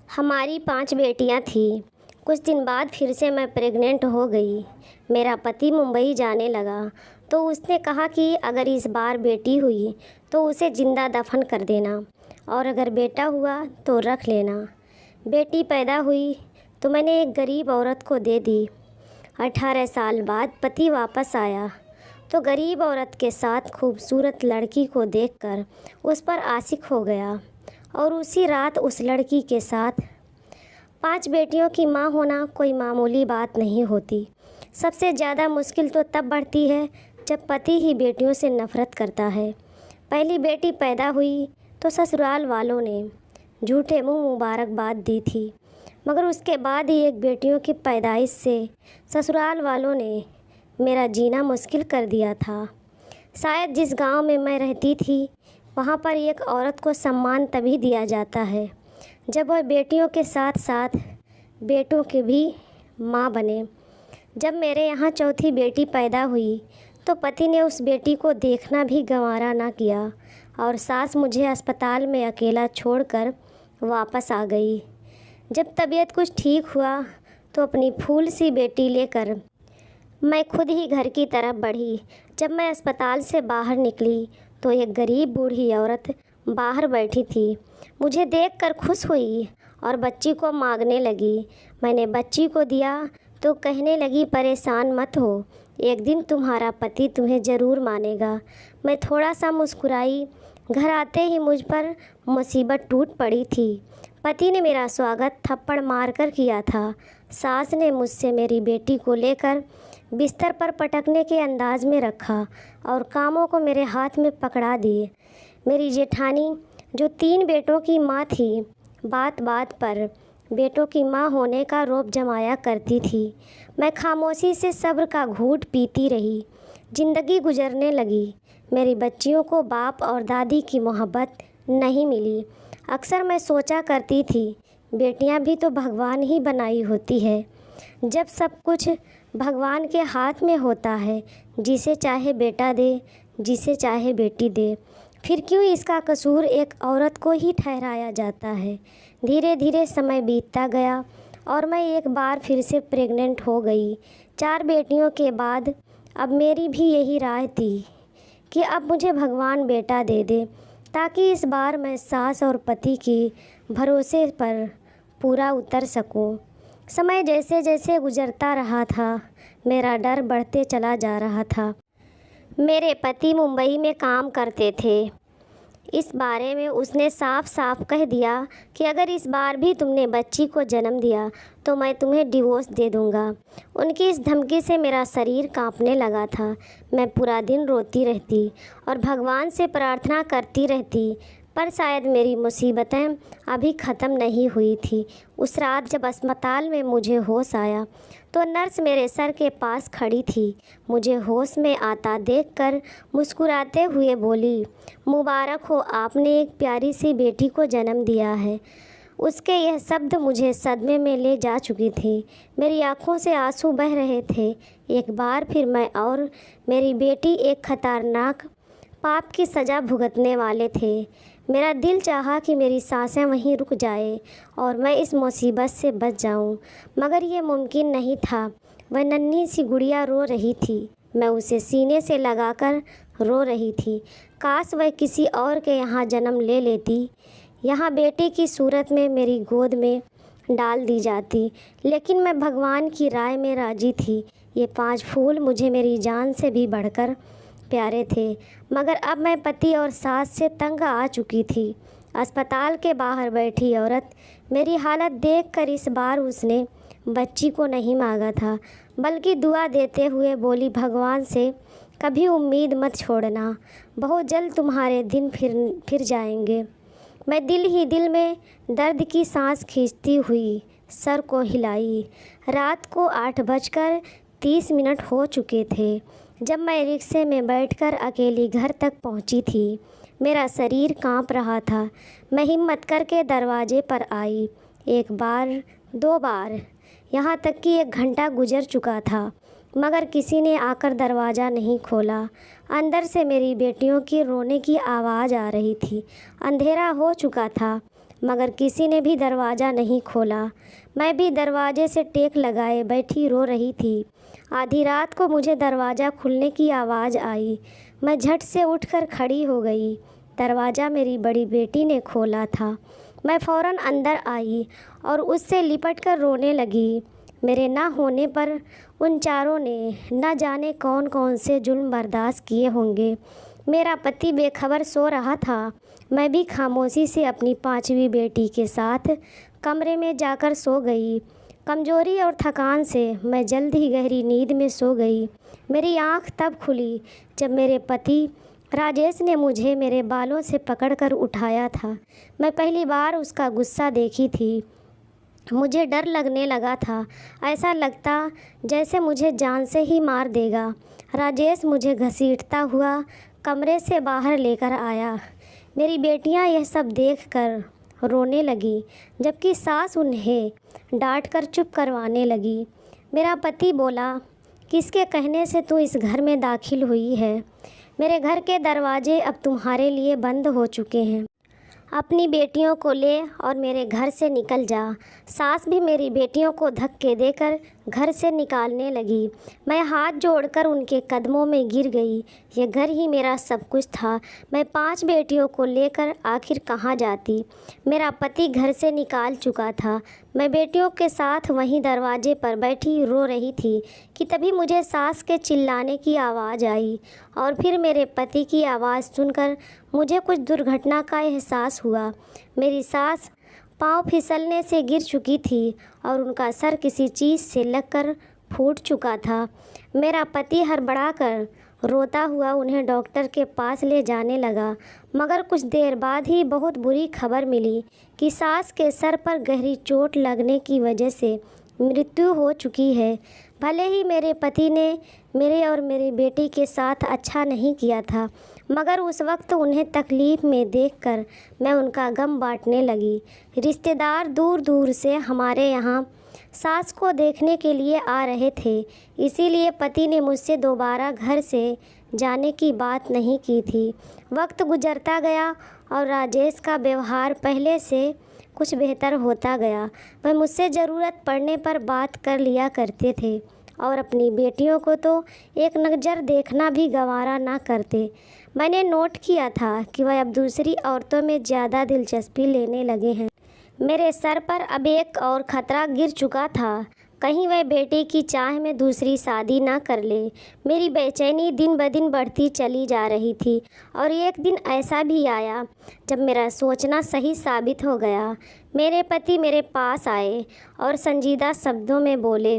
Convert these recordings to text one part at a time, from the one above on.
हमारी 5 बेटियां थीं। कुछ दिन बाद फिर से मैं प्रेग्नेंट हो गई। मेरा पति मुंबई जाने लगा तो उसने कहा कि अगर इस बार बेटी हुई तो उसे ज़िंदा दफन कर देना और अगर बेटा हुआ तो रख लेना। बेटी पैदा हुई तो मैंने एक गरीब औरत को दे दी। 18 साल बाद पति वापस आया तो गरीब औरत के साथ खूबसूरत लड़की को देखकर उस पर आशिक हो गया और उसी रात उस लड़की के साथ 5 बेटियों की माँ होना कोई मामूली बात नहीं होती। सबसे ज़्यादा मुश्किल तो तब बढ़ती है जब पति ही बेटियों से नफ़रत करता है। पहली बेटी पैदा हुई तो ससुराल वालों ने झूठे मुंह मुबारकबाद दी थी, मगर उसके बाद ही एक बेटियों की पैदाइश से ससुराल वालों ने मेरा जीना मुश्किल कर दिया था। शायद जिस गांव में मैं रहती थी वहाँ पर एक औरत को सम्मान तभी दिया जाता है जब वह बेटियों के साथ साथ बेटों के भी माँ बने। जब मेरे यहाँ चौथी बेटी पैदा हुई तो पति ने उस बेटी को देखना भी गंवारा ना किया और सास मुझे अस्पताल में अकेला छोड़कर वापस आ गई। जब तबीयत कुछ ठीक हुआ तो अपनी फूल सी बेटी लेकर मैं खुद ही घर की तरफ बढ़ी। जब मैं अस्पताल से बाहर निकली तो एक गरीब बूढ़ी औरत बाहर बैठी थी। मुझे देखकर खुश हुई और बच्ची को मांगने लगी। मैंने बच्ची को दिया तो कहने लगी, परेशान मत हो, एक दिन तुम्हारा पति तुम्हें ज़रूर मानेगा। मैं थोड़ा सा मुस्कुराई। घर आते ही मुझ पर मुसीबत टूट पड़ी थी। पति ने मेरा स्वागत थप्पड़ मारकर किया था। सास ने मुझसे मेरी बेटी को लेकर बिस्तर पर पटकने के अंदाज में रखा और कामों को मेरे हाथ में पकड़ा दिए। मेरी जेठानी जो 3 बेटों की माँ थी, बात बात पर बेटों की माँ होने का रौब जमाया करती थी। मैं खामोशी से सब्र का घूंट पीती रही। ज़िंदगी गुजरने लगी। मेरी बच्चियों को बाप और दादी की मोहब्बत नहीं मिली। अक्सर मैं सोचा करती थी, बेटियां भी तो भगवान ही बनाई होती है। जब सब कुछ भगवान के हाथ में होता है, जिसे चाहे बेटा दे, जिसे चाहे बेटी दे, फिर क्यों इसका कसूर एक औरत को ही ठहराया जाता है। धीरे धीरे समय बीतता गया और मैं एक बार फिर से प्रेग्नेंट हो गई। 4 बेटियों के बाद अब मेरी भी यही राय थी कि अब मुझे भगवान बेटा दे दे ताकि इस बार मैं सास और पति की भरोसे पर पूरा उतर सकूं। समय जैसे जैसे गुजरता रहा था, मेरा डर बढ़ते चला जा रहा था। मेरे पति मुंबई में काम करते थे। इस बारे में उसने साफ साफ कह दिया कि अगर इस बार भी तुमने बच्ची को जन्म दिया तो मैं तुम्हें डिवोर्स दे दूंगा। उनकी इस धमकी से मेरा शरीर कांपने लगा था। मैं पूरा दिन रोती रहती और भगवान से प्रार्थना करती रहती, पर शायद मेरी मुसीबतें अभी ख़त्म नहीं हुई थी। उस रात जब अस्पताल में मुझे होश आया तो नर्स मेरे सर के पास खड़ी थी। मुझे होश में आता देखकर मुस्कुराते हुए बोली, मुबारक हो, आपने एक प्यारी सी बेटी को जन्म दिया है। उसके यह शब्द मुझे सदमे में ले जा चुकी थी। मेरी आंखों से आंसू बह रहे थे। एक बार फिर मैं और मेरी बेटी एक खतरनाक पाप की सज़ा भुगतने वाले थे। मेरा दिल चाहा कि मेरी सांसें वहीं रुक जाए और मैं इस मुसीबत से बच जाऊं, मगर ये मुमकिन नहीं था। वह नन्ही सी गुड़िया रो रही थी। मैं उसे सीने से लगाकर रो रही थी। काश वह किसी और के यहाँ जन्म ले लेती, यहाँ बेटी की सूरत में मेरी गोद में डाल दी जाती। लेकिन मैं भगवान की राय में राजी थी। ये 5 फूल मुझे मेरी जान से भी बढ़कर प्यारे थे, मगर अब मैं पति और सास से तंग आ चुकी थी। अस्पताल के बाहर बैठी औरत मेरी हालत देखकर इस बार उसने बच्ची को नहीं मांगा था, बल्कि दुआ देते हुए बोली, भगवान से कभी उम्मीद मत छोड़ना, बहुत जल्द तुम्हारे दिन फिर जाएंगे। मैं दिल ही दिल में दर्द की सांस खींचती हुई सर को हिलाई। रात को 8:30 हो चुके थे जब मैं रिक्शे में बैठकर अकेली घर तक पहुंची थी। मेरा शरीर कांप रहा था। मैं हिम्मत करके दरवाजे पर आई। 1 बार 2 बार, यहाँ तक कि 1 घंटा गुजर चुका था, मगर किसी ने आकर दरवाज़ा नहीं खोला। अंदर से मेरी बेटियों की रोने की आवाज़ आ रही थी। अंधेरा हो चुका था। मगर किसी ने भी दरवाज़ा नहीं खोला। मैं भी दरवाजे से टेक लगाए बैठी रो रही थी। आधी रात को मुझे दरवाज़ा खुलने की आवाज़ आई। मैं झट से उठकर खड़ी हो गई। दरवाज़ा मेरी बड़ी बेटी ने खोला था। मैं फ़ौरन अंदर आई और उससे लिपट कर रोने लगी। मेरे ना होने पर उन चारों ने न जाने कौन कौन से जुल्म बर्दाश्त किए होंगे। मेरा पति बेखबर सो रहा था। मैं भी खामोशी से अपनी 5वीं बेटी के साथ कमरे में जाकर सो गई। कमज़ोरी और थकान से मैं जल्द ही गहरी नींद में सो गई। मेरी आँख तब खुली जब मेरे पति राजेश ने मुझे मेरे बालों से पकड़कर उठाया था। मैं पहली बार उसका गुस्सा देखी थी। मुझे डर लगने लगा था। ऐसा लगता जैसे मुझे जान से ही मार देगा। राजेश मुझे घसीटता हुआ कमरे से बाहर लेकर आया। मेरी बेटियां यह सब देखकर रोने लगी, जबकि सास उन्हें डांटकर चुप करवाने लगी। मेरा पति बोला, किसके कहने से तू इस घर में दाखिल हुई है? मेरे घर के दरवाजे अब तुम्हारे लिए बंद हो चुके हैं। अपनी बेटियों को ले और मेरे घर से निकल जा। सास भी मेरी बेटियों को धक्के देकर घर से निकालने लगी। मैं हाथ जोड़कर उनके कदमों में गिर गई। ये घर ही मेरा सब कुछ था। मैं 5 बेटियों को लेकर आखिर कहाँ जाती? मेरा पति घर से निकाल चुका था। मैं बेटियों के साथ वहीं दरवाजे पर बैठी रो रही थी कि तभी मुझे सास के चिल्लाने की आवाज़ आई और फिर मेरे पति की आवाज़ सुनकर मुझे कुछ दुर्घटना का एहसास हुआ। मेरी सास पाँव फिसलने से गिर चुकी थी और उनका सर किसी चीज़ से लगकर फूट चुका था। मेरा पति हड़बड़ाकर रोता हुआ उन्हें डॉक्टर के पास ले जाने लगा, मगर कुछ देर बाद ही बहुत बुरी खबर मिली कि सास के सर पर गहरी चोट लगने की वजह से मृत्यु हो चुकी है। भले ही मेरे पति ने मेरे और मेरी बेटी के साथ अच्छा नहीं किया था, मगर उस वक्त उन्हें तकलीफ़ में देखकर मैं उनका गम बांटने लगी। रिश्तेदार दूर दूर से हमारे यहाँ सास को देखने के लिए आ रहे थे, इसीलिए पति ने मुझसे दोबारा घर से जाने की बात नहीं की थी। वक्त गुजरता गया और राजेश का व्यवहार पहले से कुछ बेहतर होता गया। वह मुझसे ज़रूरत पड़ने पर बात कर लिया करते थे और अपनी बेटियों को तो एक नज़र देखना भी गवारा ना करते। मैंने नोट किया था कि वह अब दूसरी औरतों में ज़्यादा दिलचस्पी लेने लगे हैं। मेरे सर पर अब एक और ख़तरा गिर चुका था, कहीं वह बेटे की चाह में दूसरी शादी ना कर ले। मेरी बेचैनी दिन ब दिन बढ़ती चली जा रही थी और एक दिन ऐसा भी आया जब मेरा सोचना सही साबित हो गया। मेरे पति मेरे पास आए और संजीदा शब्दों में बोले,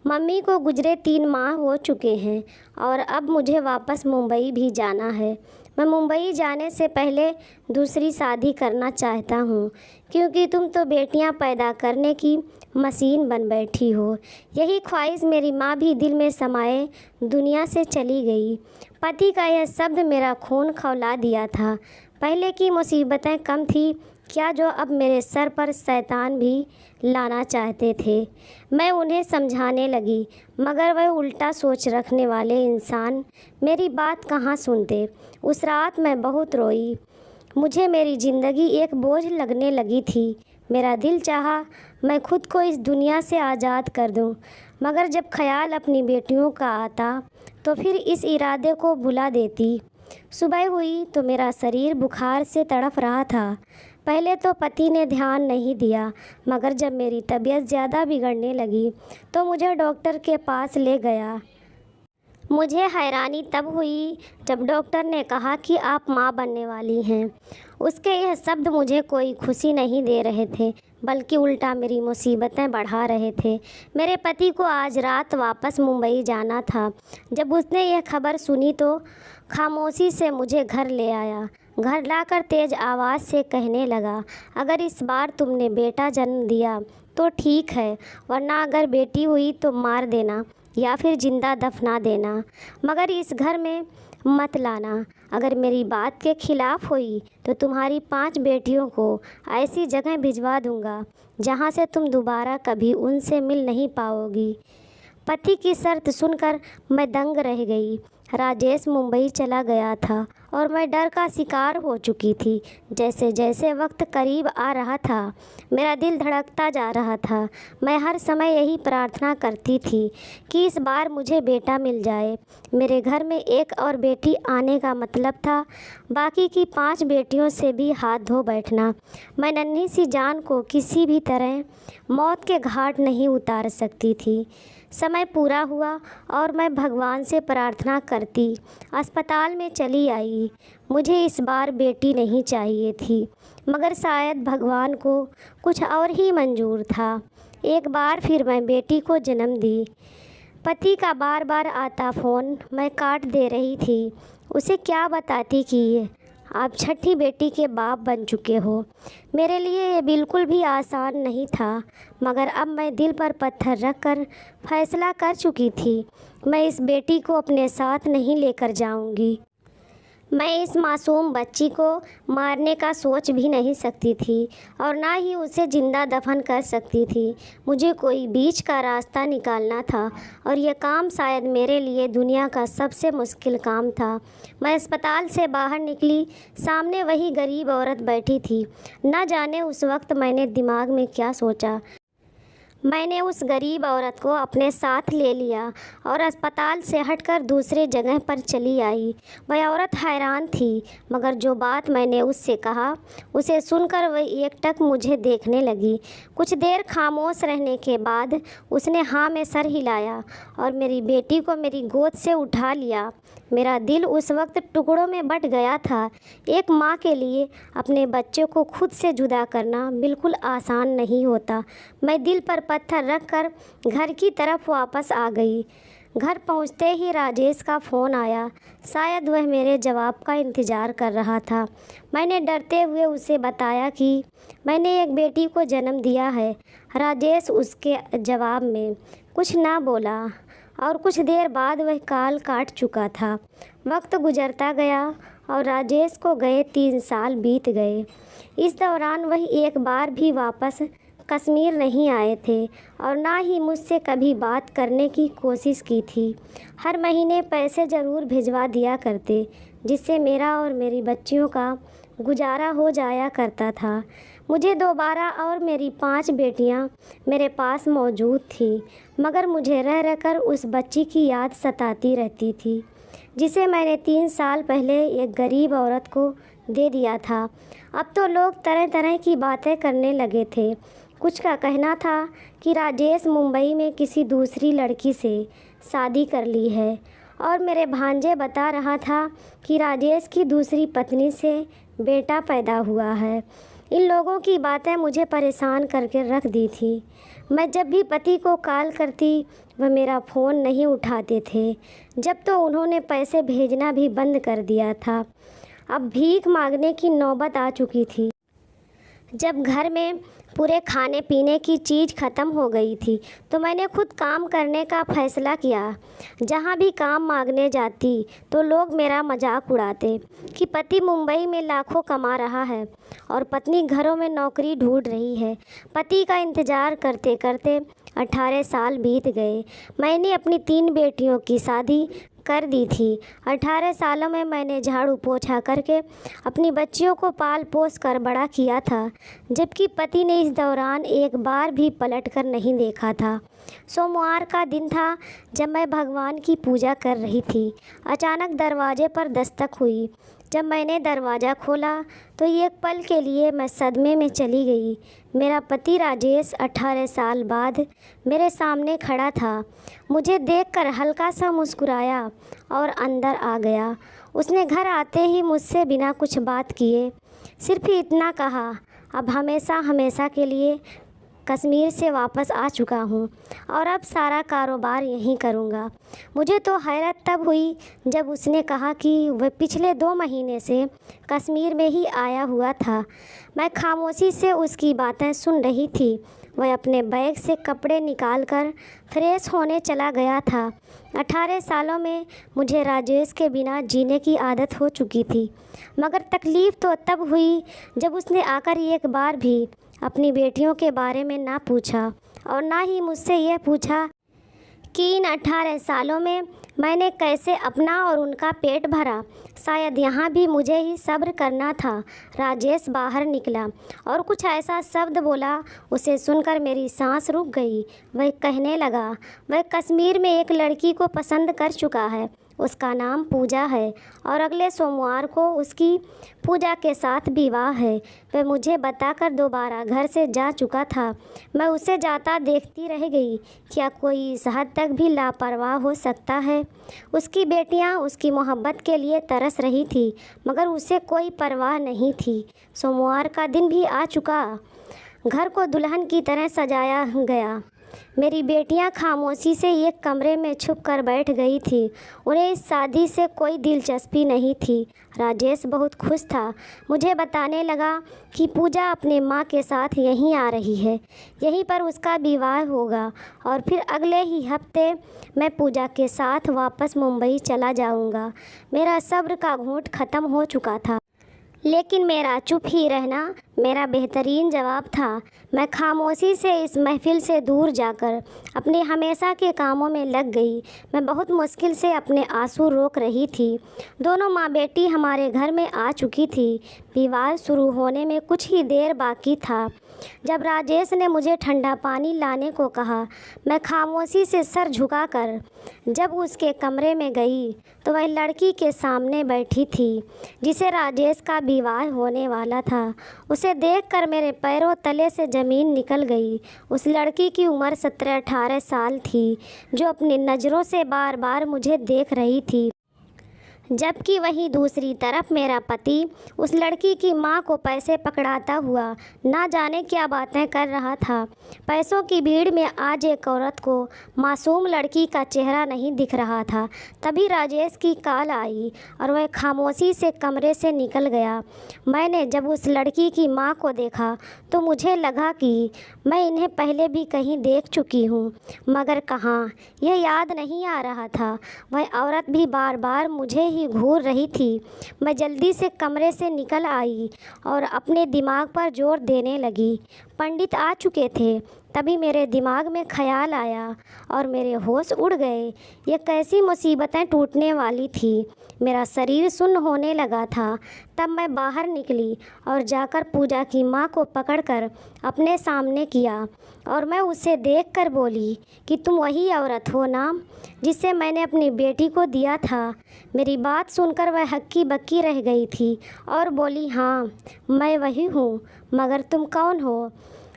मम्मी को गुजरे 3 माह हो चुके हैं और अब मुझे वापस मुंबई भी जाना है। मैं मुंबई जाने से पहले दूसरी शादी करना चाहता हूँ, क्योंकि तुम तो बेटियाँ पैदा करने की मशीन बन बैठी हो। यही ख्वाहिश मेरी माँ भी दिल में समाये दुनिया से चली गई। पति का यह शब्द मेरा खून खौला दिया था। पहले की मुसीबतें कम थी क्या जो अब मेरे सर पर शैतान भी लाना चाहते थे। मैं उन्हें समझाने लगी, मगर वह उल्टा सोच रखने वाले इंसान मेरी बात कहाँ सुनते। उस रात मैं बहुत रोई। मुझे मेरी ज़िंदगी एक बोझ लगने लगी थी। मेरा दिल चाहा मैं खुद को इस दुनिया से आज़ाद कर दूं, मगर जब ख्याल अपनी बेटियों का आता तो फिर इस इरादे को भुला देती। सुबह हुई तो मेरा शरीर बुखार से तड़फ रहा था। पहले तो पति ने ध्यान नहीं दिया, मगर जब मेरी तबीयत ज़्यादा बिगड़ने लगी तो मुझे डॉक्टर के पास ले गया। मुझे हैरानी तब हुई जब डॉक्टर ने कहा कि आप माँ बनने वाली हैं। उसके यह शब्द मुझे कोई खुशी नहीं दे रहे थे, बल्कि उल्टा मेरी मुसीबतें बढ़ा रहे थे। मेरे पति को आज रात वापस मुंबई जाना था। जब उसने यह खबर सुनी तो खामोशी से मुझे घर ले आया। घर लाकर तेज़ आवाज़ से कहने लगा, अगर इस बार तुमने बेटा जन्म दिया तो ठीक है, वरना अगर बेटी हुई तो मार देना या फिर जिंदा दफना देना, मगर इस घर में मत लाना। अगर मेरी बात के खिलाफ़ हुई तो तुम्हारी 5 बेटियों को ऐसी जगह भिजवा दूंगा जहां से तुम दोबारा कभी उनसे मिल नहीं पाओगी। पति की शर्त सुनकर मैं दंग रह गई। राजेश मुंबई चला गया था और मैं डर का शिकार हो चुकी थी। जैसे जैसे वक्त करीब आ रहा था, मेरा दिल धड़कता जा रहा था। मैं हर समय यही प्रार्थना करती थी कि इस बार मुझे बेटा मिल जाए। मेरे घर में एक और बेटी आने का मतलब था बाकी की 5 बेटियों से भी हाथ धो बैठना। मैं नन्ही सी जान को किसी भी तरह मौत के घाट नहीं उतार सकती थी। समय पूरा हुआ और मैं भगवान से प्रार्थना करती अस्पताल में चली आई। मुझे इस बार बेटी नहीं चाहिए थी, मगर शायद भगवान को कुछ और ही मंजूर था। एक बार फिर मैं बेटी को जन्म दी। पति का बार बार आता फ़ोन मैं काट दे रही थी। उसे क्या बताती कि आप छठी बेटी के बाप बन चुके हो। मेरे लिए ये बिल्कुल भी आसान नहीं था, मगर अब मैं दिल पर पत्थर रख कर फैसला कर चुकी थी। मैं इस बेटी को अपने साथ नहीं लेकर जाऊंगी। मैं इस मासूम बच्ची को मारने का सोच भी नहीं सकती थी और ना ही उसे ज़िंदा दफन कर सकती थी। मुझे कोई बीच का रास्ता निकालना था और यह काम शायद मेरे लिए दुनिया का सबसे मुश्किल काम था। मैं अस्पताल से बाहर निकली, सामने वही गरीब औरत बैठी थी। न जाने उस वक्त मैंने दिमाग में क्या सोचा। मैंने उस गरीब औरत को अपने साथ ले लिया और अस्पताल से हटकर दूसरे जगह पर चली आई। वह औरत हैरान थी, मगर जो बात मैंने उससे कहा उसे सुनकर वह एकटक मुझे देखने लगी। कुछ देर खामोश रहने के बाद उसने हाँ में सर हिलाया और मेरी बेटी को मेरी गोद से उठा लिया। मेरा दिल उस वक्त टुकड़ों में बट गया था। एक माँ के लिए अपने बच्चों को खुद से जुदा करना बिल्कुल आसान नहीं होता। मैं दिल पर पत्थर रखकर घर की तरफ वापस आ गई। घर पहुंचते ही राजेश का फ़ोन आया। शायद वह मेरे जवाब का इंतज़ार कर रहा था। मैंने डरते हुए उसे बताया कि मैंने एक बेटी को जन्म दिया है। राजेश उसके जवाब में कुछ ना बोला और कुछ देर बाद वह कॉल काट चुका था। वक्त गुजरता गया और राजेश को गए 3 साल बीत गए। इस दौरान वह एक बार भी वापस कश्मीर नहीं आए थे और ना ही मुझसे कभी बात करने की कोशिश की थी। हर महीने पैसे ज़रूर भिजवा दिया करते, जिससे मेरा और मेरी बच्चियों का गुजारा हो जाया करता था। मुझे दोबारा और मेरी 5 बेटियां मेरे पास मौजूद थीं, मगर मुझे रह रहकर उस बच्ची की याद सताती रहती थी जिसे मैंने 3 साल पहले एक गरीब औरत को दे दिया था। अब तो लोग तरह तरह की बातें करने लगे थे। कुछ का कहना था कि राजेश मुंबई में किसी दूसरी लड़की से शादी कर ली है और मेरे भांजे बता रहा था कि राजेश की दूसरी पत्नी से बेटा पैदा हुआ है। इन लोगों की बातें मुझे परेशान करके रख दी थी। मैं जब भी पति को कॉल करती वह मेरा फ़ोन नहीं उठाते थे। जब तो उन्होंने पैसे भेजना भी बंद कर दिया था। अब भीख मांगने की नौबत आ चुकी थी। जब घर में पूरे खाने पीने की चीज़ ख़त्म हो गई थी तो मैंने खुद काम करने का फ़ैसला किया। जहाँ भी काम मांगने जाती तो लोग मेरा मजाक उड़ाते कि पति मुंबई में लाखों कमा रहा है और पत्नी घरों में नौकरी ढूंढ रही है। पति का इंतज़ार करते करते 18 साल बीत गए। मैंने अपनी 3 बेटियों की शादी कर दी थी। 18 सालों में मैंने झाड़ू पोछा करके अपनी बच्चियों को पाल पोस कर बड़ा किया था, जबकि पति ने इस दौरान एक बार भी पलट कर नहीं देखा था। सोमवार का दिन था जब मैं भगवान की पूजा कर रही थी। अचानक दरवाजे पर दस्तक हुई। जब मैंने दरवाज़ा खोला तो एक पल के लिए मैं सदमे में चली गई। मेरा पति राजेश 18 साल बाद मेरे सामने खड़ा था। मुझे देखकर हल्का सा मुस्कुराया और अंदर आ गया। उसने घर आते ही मुझसे बिना कुछ बात किए सिर्फ इतना कहा, अब हमेशा हमेशा के लिए कश्मीर से वापस आ चुका हूँ और अब सारा कारोबार यहीं करूँगा। मुझे तो हैरत तब हुई जब उसने कहा कि वह पिछले 2 महीने से कश्मीर में ही आया हुआ था। मैं खामोशी से उसकी बातें सुन रही थी। वह अपने बैग से कपड़े निकालकर फ्रेश होने चला गया था। 18 सालों में मुझे राजेश के बिना जीने की आदत हो चुकी थी, मगर तकलीफ़ तो तब हुई जब उसने आकर एक बार भी अपनी बेटियों के बारे में ना पूछा और ना ही मुझसे यह पूछा कि इन 18 सालों में मैंने कैसे अपना और उनका पेट भरा। शायद यहाँ भी मुझे ही सब्र करना था। राजेश बाहर निकला और कुछ ऐसा शब्द बोला, उसे सुनकर मेरी सांस रुक गई। वह कहने लगा, वह कश्मीर में एक लड़की को पसंद कर चुका है। उसका नाम पूजा है और अगले सोमवार को उसकी पूजा के साथ विवाह है। वह मुझे बताकर दोबारा घर से जा चुका था। मैं उसे जाता देखती रह गई। क्या कोई इस हद तक भी लापरवाह हो सकता है? उसकी बेटियां उसकी मोहब्बत के लिए तरस रही थी, मगर उसे कोई परवाह नहीं थी। सोमवार का दिन भी आ चुका। घर को दुल्हन की तरह सजाया गया। मेरी बेटियां खामोशी से एक कमरे में छुप कर बैठ गई थी। उन्हें इस शादी से कोई दिलचस्पी नहीं थी। राजेश बहुत खुश था। मुझे बताने लगा कि पूजा अपने माँ के साथ यहीं आ रही है, यहीं पर उसका विवाह होगा और फिर अगले ही हफ्ते मैं पूजा के साथ वापस मुंबई चला जाऊंगा। मेरा सब्र का घूंट ख़त्म हो चुका था, लेकिन मेरा चुप ही रहना मेरा बेहतरीन जवाब था। मैं खामोशी से इस महफिल से दूर जाकर अपने हमेशा के कामों में लग गई। मैं बहुत मुश्किल से अपने आंसू रोक रही थी। दोनों माँ बेटी हमारे घर में आ चुकी थी। विवाह शुरू होने में कुछ ही देर बाकी था। जब राजेश ने मुझे ठंडा पानी लाने को कहा, मैं खामोशी से सर झुकाकर जब उसके कमरे में गई तो वह लड़की के सामने बैठी थी जिसे राजेश का विवाह होने वाला था। उसे देखकर मेरे पैरों तले से ज़मीन निकल गई। उस लड़की की उम्र 17-18 साल थी, जो अपनी नज़रों से बार बार मुझे देख रही थी, जबकि वहीं दूसरी तरफ मेरा पति उस लड़की की मां को पैसे पकड़ाता हुआ ना जाने क्या बातें कर रहा था। पैसों की भीड़ में आज एक औरत को मासूम लड़की का चेहरा नहीं दिख रहा था। तभी राजेश की कॉल आई और वह खामोशी से कमरे से निकल गया। मैंने जब उस लड़की की मां को देखा तो मुझे लगा कि मैं इन्हें पहले भी कहीं देख चुकी हूँ, मगर कहाँ, यह याद नहीं आ रहा था। वह औरत भी बार बार मुझे ही घूर रही थी। मैं जल्दी से कमरे से निकल आई और अपने दिमाग पर जोर देने लगी। पंडित आ चुके थे। तभी मेरे दिमाग में ख्याल आया और मेरे होश उड़ गए। ये कैसी मुसीबतें टूटने वाली थी। मेरा शरीर सुन्न होने लगा था। तब मैं बाहर निकली और जाकर पूजा की माँ को पकड़कर अपने सामने किया और मैं उसे देखकर बोली कि तुम वही औरत हो ना जिसे मैंने अपनी बेटी को दिया था। मेरी बात सुनकर वह हक्की बक्की रह गई थी और बोली, हाँ मैं वही हूँ, मगर तुम कौन हो?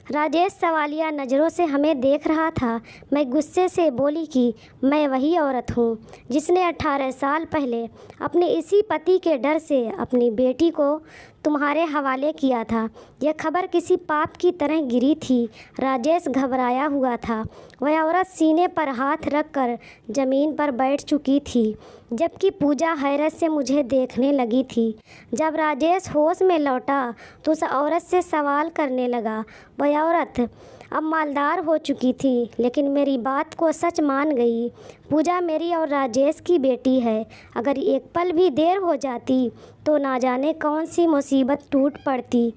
राजेश सवालिया नज़रों से हमें देख रहा था। मैं गुस्से से बोली कि मैं वही औरत हूँ जिसने 18 साल पहले अपने इसी पति के डर से अपनी बेटी को तुम्हारे हवाले किया था। यह खबर किसी पाप की तरह गिरी थी। राजेश घबराया हुआ था। वह औरत सीने पर हाथ रखकर ज़मीन पर बैठ चुकी थी, जबकि पूजा हैरत से मुझे देखने लगी थी। जब राजेश होश में लौटा तो उस औरत से सवाल करने लगा। वह औरत अब मालदार हो चुकी थी, लेकिन मेरी बात को सच मान गई। पूजा मेरी और राजेश की बेटी है। अगर एक पल भी देर हो जाती तो ना जाने कौन सी मुसीबत टूट पड़ती।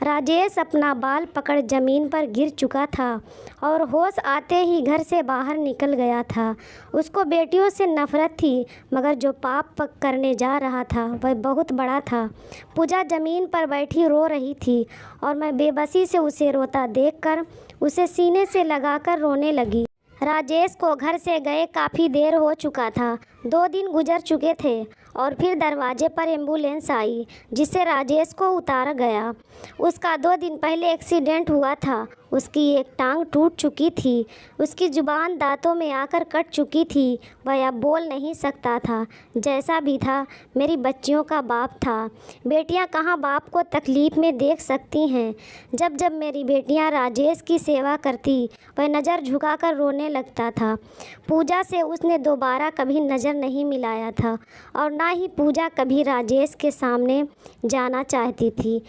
राजेश अपना बाल पकड़ ज़मीन पर गिर चुका था और होश आते ही घर से बाहर निकल गया था। उसको बेटियों से नफ़रत थी, मगर जो पाप करने जा रहा था वह बहुत बड़ा था। पूजा ज़मीन पर बैठी रो रही थी और मैं बेबसी से उसे रोता देखकर उसे सीने से लगाकर रोने लगी। राजेश को घर से गए काफ़ी देर हो चुका था। 2 दिन गुजर चुके थे और फिर दरवाजे पर एम्बुलेंस आई जिससे राजेश को उतारा गया। उसका 2 दिन पहले एक्सीडेंट हुआ था। उसकी एक टांग टूट चुकी थी। उसकी ज़ुबान दांतों में आकर कट चुकी थी। वह अब बोल नहीं सकता था। जैसा भी था, मेरी बच्चियों का बाप था। बेटियां कहाँ बाप को तकलीफ़ में देख सकती हैं। जब जब मेरी बेटियां राजेश की सेवा करती, वह नज़र झुकाकर रोने लगता था। पूजा से उसने दोबारा कभी नज़र नहीं मिलाया था और ना ही पूजा कभी राजेश के सामने जाना चाहती थी।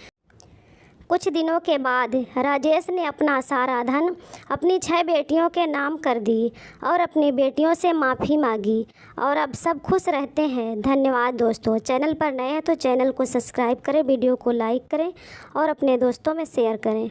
कुछ दिनों के बाद राजेश ने अपना सारा धन अपनी 6 बेटियों के नाम कर दी और अपनी बेटियों से माफ़ी मांगी और अब सब खुश रहते हैं। धन्यवाद दोस्तों। चैनल पर नए हैं तो चैनल को सब्सक्राइब करें, वीडियो को लाइक करें और अपने दोस्तों में शेयर करें।